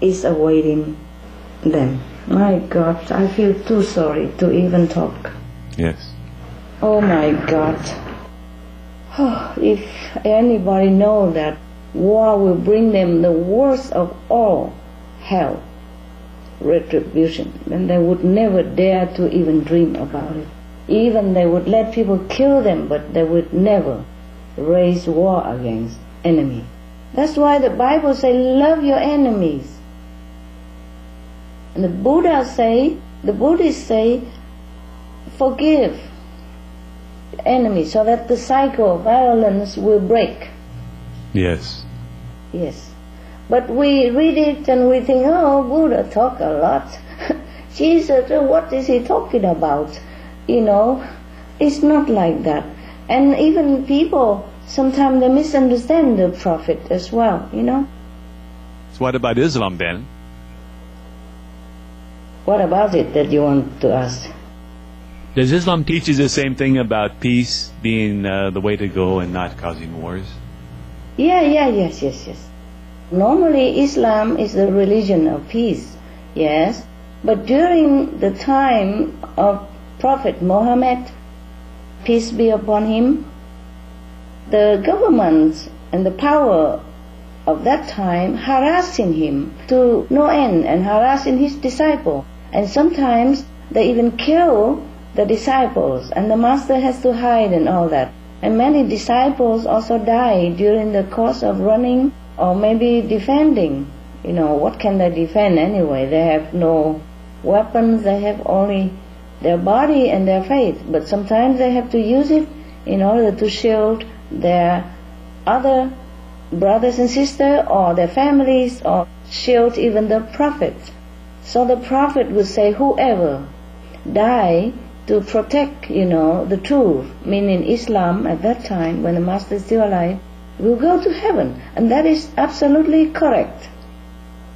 is awaiting them. My God, I feel too sorry to even talk. Yes. Oh my God. Oh, if anybody knows that war will bring them the worst of all, hell, retribution, then they would never dare to even dream about it. Even they would let people kill them, but they would never raise war against enemy. That's why the Bible says, love your enemies. And the Buddhists say, forgive enemies, so that the cycle of violence will break. Yes. Yes. But we read it and we think, oh, Buddha talk a lot. Jesus, what is he talking about? You know, it's not like that. And even people, sometimes they misunderstand the Prophet as well, you know. So what about Islam then? What about it that you want to ask? Does Islam teach the same thing about peace being the way to go and not causing wars? Yes. Normally Islam is the religion of peace, yes. But during the time of Prophet Muhammad, peace be upon him, the government and the power of that time harassing him to no end and harassing his disciple. And sometimes they even kill the disciples, and the master has to hide and all that. And many disciples also die during the course of running or maybe defending. You know, what can they defend anyway? They have no weapons, they have only their body and their faith. But sometimes they have to use it in order to shield their other brothers and sisters or their families, or shield even the prophet. So the prophet would say, whoever die to protect, you know, the truth, meaning Islam at that time, when the master is still alive, will go to heaven. And that is absolutely correct.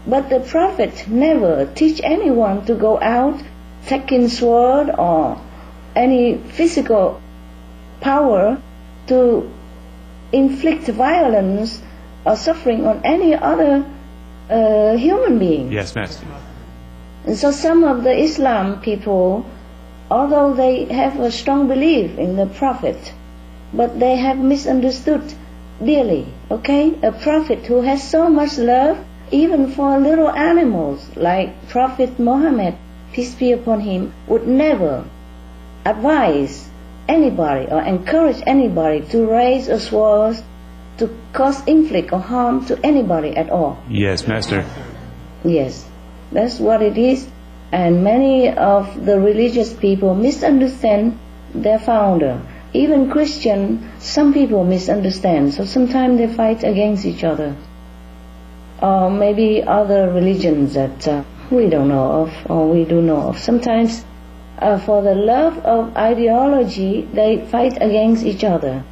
But the prophet never teach anyone to go out taking sword or any physical power to inflict violence or suffering on any other human being. Yes, Master. And so some of the Islam people, although they have a strong belief in the Prophet, but they have misunderstood dearly, okay? A Prophet who has so much love, even for little animals, like Prophet Muhammad, peace be upon him, would never advise anybody or encourage anybody to raise a sword to cause inflict or harm to anybody at all. Yes, Master. Yes, that's what it is. And many of the religious people misunderstand their founder. Even Christian, some people misunderstand. So sometimes they fight against each other. Or maybe other religions that we don't know of, or we do know of. Sometimes for the love of ideology, they fight against each other.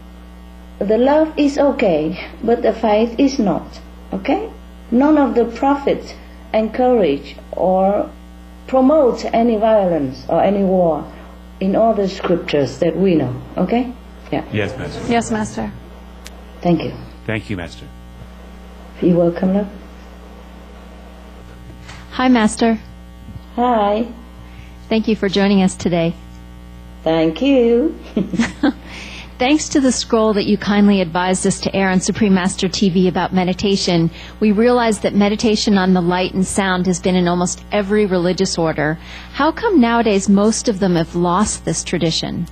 The love is okay, but the fight is not. Okay? None of the prophets encourage or promote any violence or any war in all the scriptures that we know. Okay? Yeah. Yes, Master. Yes, Master. Thank you. Thank you, Master. You're welcome, love. Hi, Master. Hi. Thank you for joining us today. Thank you. Thanks to the scroll that you kindly advised us to air on Supreme Master TV about meditation, we realized that meditation on the light and sound has been in almost every religious order. How come nowadays most of them have lost this tradition?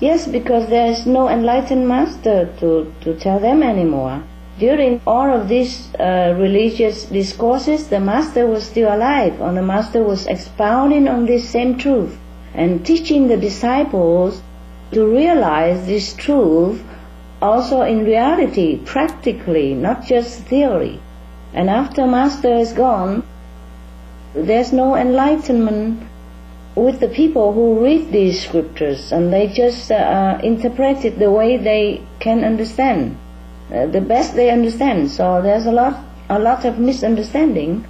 Yes, because there is no enlightened master to tell them anymore. During all of these religious discourses, the master was still alive, and the master was expounding on this same truth and teaching the disciples to realize this truth also in reality, practically, not just theory. And after master is gone, there's no enlightenment with the people who read these scriptures, and they just interpret it the way they can understand, the best they understand. So there's a lot of misunderstanding.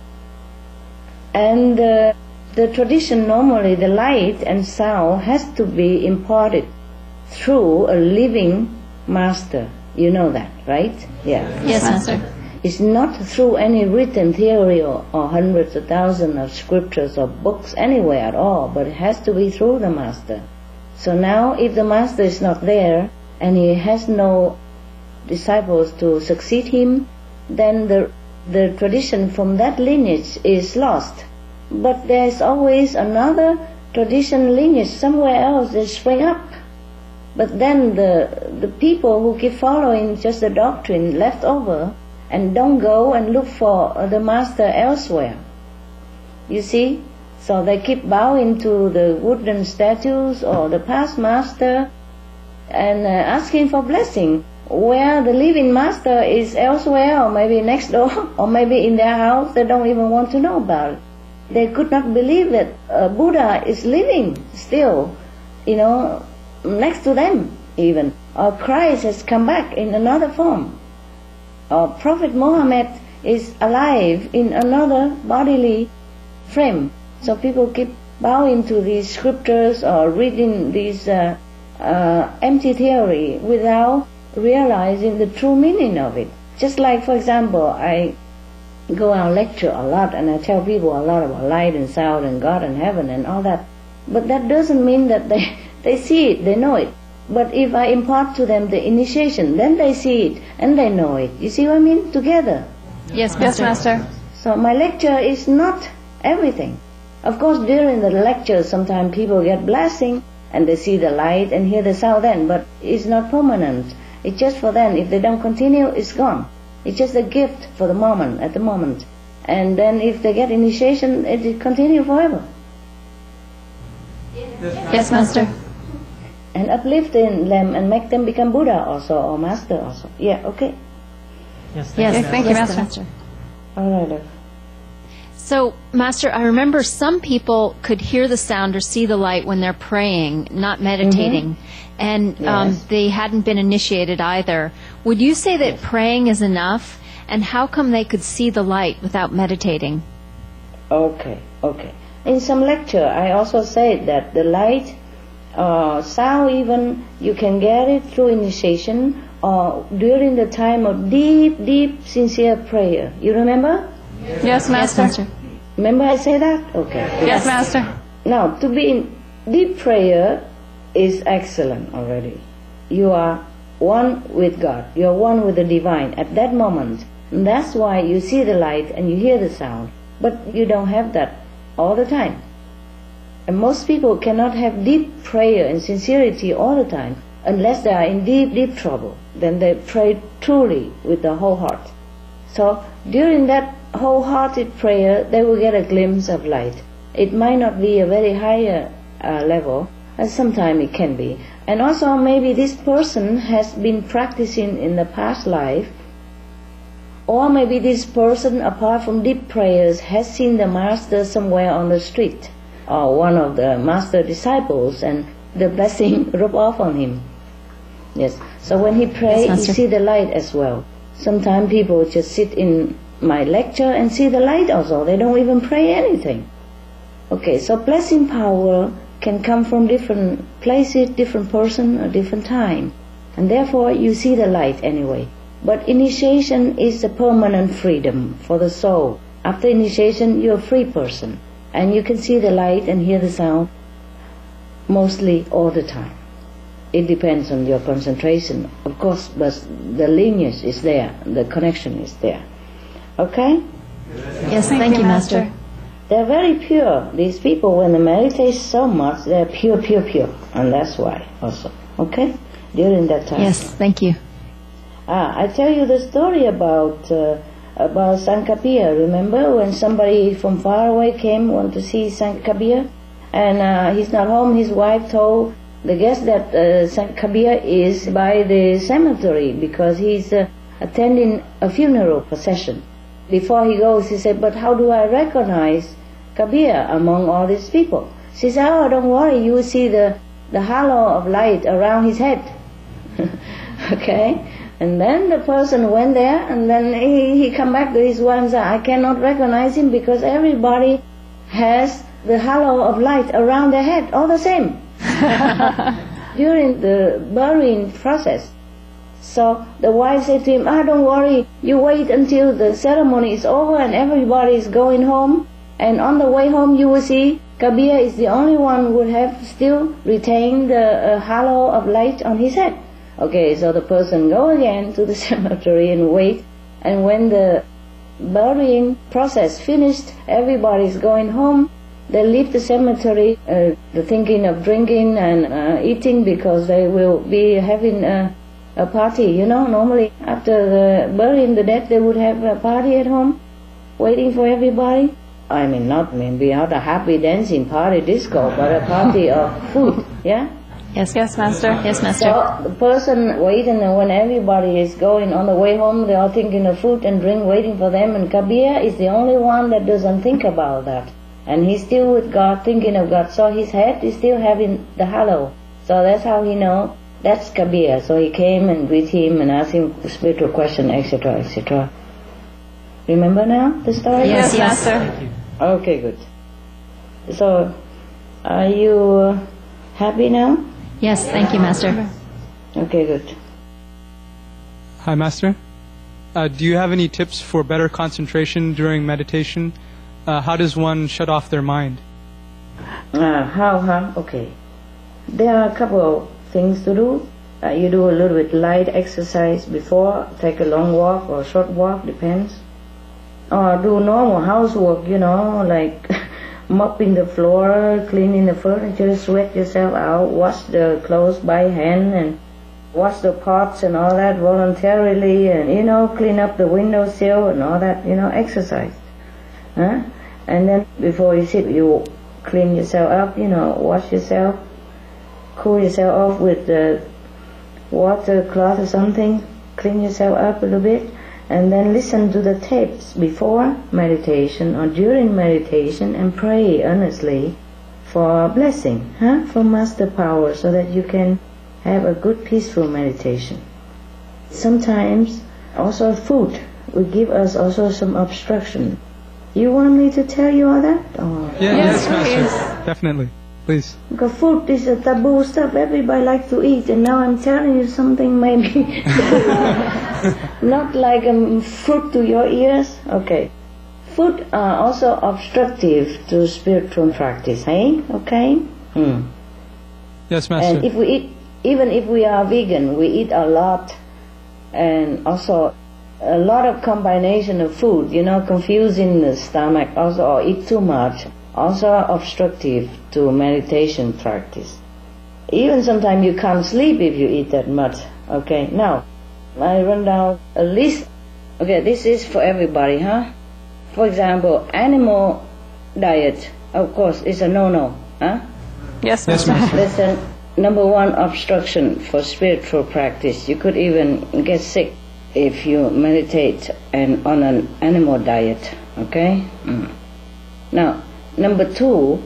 And the tradition, normally the light and sound has to be imparted through a living master. You know that, right? Yeah. Yes, Master. is not through any written theory or hundreds of thousands of scriptures or books anywhere at all, but it has to be through the Master. So now if the Master is not there and he has no disciples to succeed him, then the tradition from that lineage is lost. But there is always another tradition lineage somewhere else that spring up. But then the people who keep following just the doctrine left over and don't go and look for the Master elsewhere. You see? So they keep bowing to the wooden statues or the past Master and asking for blessing, where the living Master is elsewhere, or maybe next door, or maybe in their house. They don't even want to know about it. They could not believe that Buddha is living still, next to them even. Or Christ has come back in another form. Or Prophet Muhammad is alive in another bodily frame. So people keep bowing to these scriptures or reading these empty theory without realizing the true meaning of it. Just like, for example, I go out lecture a lot and I tell people a lot about light and sound and God and heaven and all that. But that doesn't mean that they see it, they know it. But if I impart to them the initiation, then they see it and they know it. You see what I mean? Together. Yes, Master. So my lecture is not everything. Of course, during the lecture, sometimes people get blessing and they see the light and hear the sound then, but it's not permanent. It's just for them. If they don't continue, it's gone. It's just a gift for the moment, at the moment. And then if they get initiation, it will continue forever. Yes, Master. And uplift them and make them become Buddha also, or Master also. Yeah, okay. Yes, thank you, Master. All right. So, Master, I remember some people could hear the sound or see the light when they're praying, not meditating, and they hadn't been initiated either. Would you say that praying is enough, and how come they could see the light without meditating? Okay. In some lecture, I also said that the light, sound even, you can get it through initiation or during the time of deep, sincere prayer. You remember? Yes, Master. Remember I say that? Okay. Yes, Master. Now, to be in deep prayer is excellent already. You are one with God. You are one with the divine at that moment. And that's why you see the light and you hear the sound. But you don't have that all the time. And most people cannot have deep prayer and sincerity all the time unless they are in deep trouble. Then they pray truly with the whole heart. So during that wholehearted prayer, they will get a glimpse of light. It might not be a very higher level, and sometimes it can be. And also maybe this person has been practicing in the past life, or maybe this person, apart from deep prayers, has seen the Master somewhere on the street, or one of the Master disciples, and the blessing rub off on him. Yes. So when he prays, he see the light as well. Sometimes people just sit in my lecture and see the light also. They don't even pray anything. Okay, so blessing power can come from different places, different person, or different time. And therefore you see the light anyway. But initiation is a permanent freedom for the soul. After initiation, you're a free person. And you can see the light and hear the sound mostly all the time. It depends on your concentration, of course, but the lineage is there, the connection is there. Okay? Yes, thank you, Master. They're very pure. These people, when they meditate so much, they're pure. And that's why also. Okay? During that time. Yes, thank you. I tell you the story about Sankapir. Remember when somebody from far away came, wanted to see Sankapir? And he's not home. His wife told the guest that Sankapir is by the cemetery because he's attending a funeral procession. Before he goes, he said, but how do I recognize Kabir among all these people? She said, oh, don't worry, you will see the halo of light around his head. Okay? And then the person went there, and then he come back to his wife and said, I cannot recognize him because everybody has the halo of light around their head, all the same. During the burying process, So the wife said to him, don't worry, you wait until the ceremony is over and everybody is going home, and on the way home you will see Kabir is the only one who would have still retained the halo of light on his head. Okay, so the person go again to the cemetery and wait, and when the burying process finished, everybody is going home. They leave the cemetery, thinking of drinking and eating, because they will be having a party. Normally after burying the dead, they would have a party at home, waiting for everybody. I mean, not maybe not a happy dancing party disco, but a party of food, yeah? Yes, Master. Yes, Master. So the person waiting, and when everybody is going on the way home, they are thinking of food and drink waiting for them, and Kabir is the only one that doesn't think about that. And he's still with God, thinking of God, so his head is still having the halo. So that's how he know that's Kabir. So he came and greeted him and asked him a spiritual question, etc., etc. Remember now the story? Yes, Master. Okay, good. So, are you happy now? Yes, thank you, Master. Okay, good. Hi, Master. Do you have any tips for better concentration during meditation? How does one shut off their mind? How? Okay. There are a couple of things to do. You do a little bit light exercise before, take a long walk or a short walk, depends. Or do normal housework, like mopping the floor, cleaning the furniture, sweat yourself out, wash the clothes by hand, and wash the pots and all that voluntarily, and clean up the windowsill and all that, exercise. Huh? And then before you sit, you clean yourself up, wash yourself, cool yourself off with the water cloth or something, clean yourself up a little bit, and then listen to the tapes before meditation or during meditation and pray earnestly for a blessing, for master power, so that you can have a good peaceful meditation. Sometimes also food will give us also some obstruction. You want me to tell you all that? Or? Yes, Master. Definitely. Please. Because food is a taboo stuff everybody likes to eat, and now I'm telling you something maybe not like a fruit to your ears. Okay. Food are also obstructive to spiritual practice, eh? Okay? Yes, Master. And if we eat, even if we are vegan, we eat a lot, and also a lot of combination of food, confusing the stomach also, or eat too much, also obstructive to meditation practice. Even sometimes you can't sleep if you eat that much. Okay, now I run down a list. Okay, this is for everybody, For example, animal diet, of course, is a no-no, Yes, Master. That's the number one obstruction for spiritual practice. You could even get sick if you meditate on an animal diet, okay? Now, number two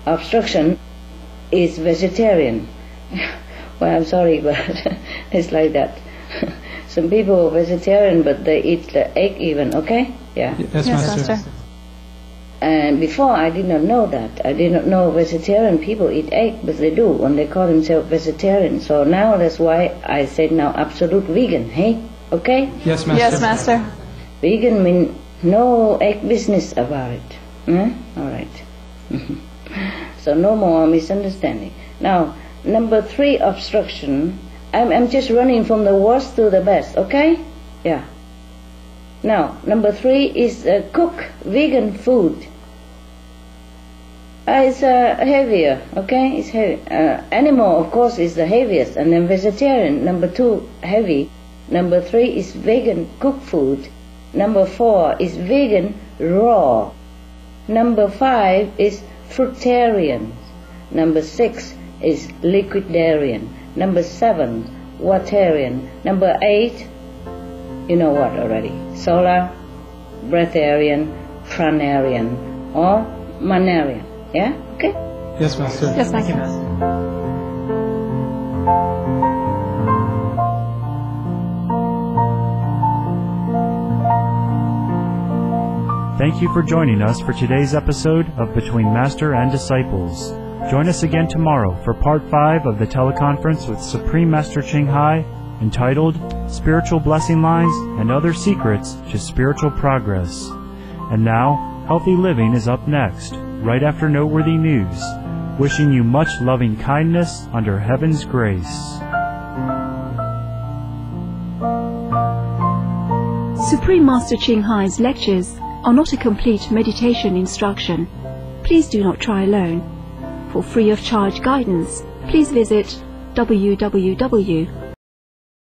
obstruction is vegetarian. Well, I'm sorry, but it's like that. Some people are vegetarian, but they eat the egg even, okay? Yeah. Yes, Master. And before I did not know that. I did not know vegetarian people eat egg, but they do, and they call themselves vegetarian. So now that's why I said now absolute vegan, hey? Okay? Yes, Master. Yes, Master. Vegan means no egg business about it. All right. So no more misunderstanding. Now, number three obstruction, I'm just running from the worst to the best, okay? Yeah. Now, number three is cook vegan food. It's heavier, okay? It's heavy. Animal, of course, is the heaviest, and then vegetarian, number two, heavy. Number three is vegan cooked food. Number four is vegan raw. Number five is fruitarian. Number six is liquidarian. Number seven, waterian. Number eight, you know what already, solar, breatharian, pranarian, or manarian. Yeah? Okay? Yes, Master. Yes, Master. Thank you for joining us for today's episode of Between Master and Disciples. Join us again tomorrow for Part 5 of the teleconference with Supreme Master Ching Hai, entitled Spiritual Blessing Lines and Other Secrets to Spiritual Progress. And now, Healthy Living is up next, right after Noteworthy News. Wishing you much loving kindness under Heaven's grace. Supreme Master Ching Hai's lectures are not a complete meditation instruction. Please do not try alone. For free of charge guidance, please visit www.healthyliving.org.